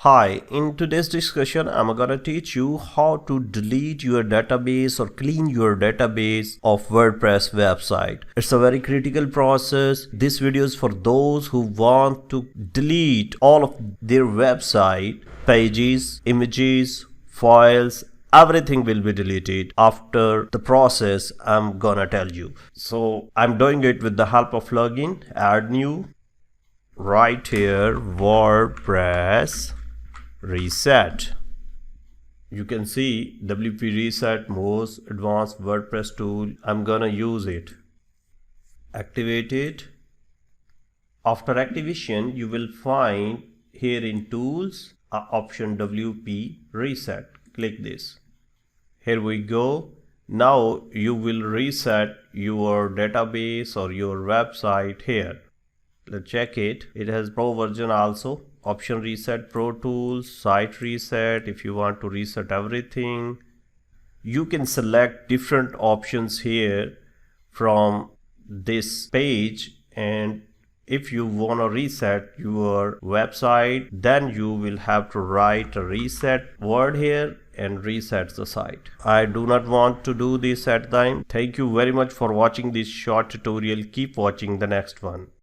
Hi, in today's discussion, I'm gonna teach you how to delete your database or clean your database of WordPress website. It's a very critical process. This video is for those who want to delete all of their website pages, images, files. Everything will be deleted after the process I'm gonna tell you. So I'm doing it with the help of plugin. Add new. Right here, WordPress reset. You can see WP reset, most advanced WordPress tool. I'm gonna use it. Activate it. After activation, you will find here in tools option WP reset. Click this. Here we go. Now you will reset your database or your website here. Let's check it. It has pro version also. Option reset, pro tools, site reset. If you want to reset everything, you can select different options here from this page, and if you want to reset your website, then you will have to write a reset word here and reset the site. I do not want to do this at time. Thank you very much for watching this short tutorial. Keep watching the next one.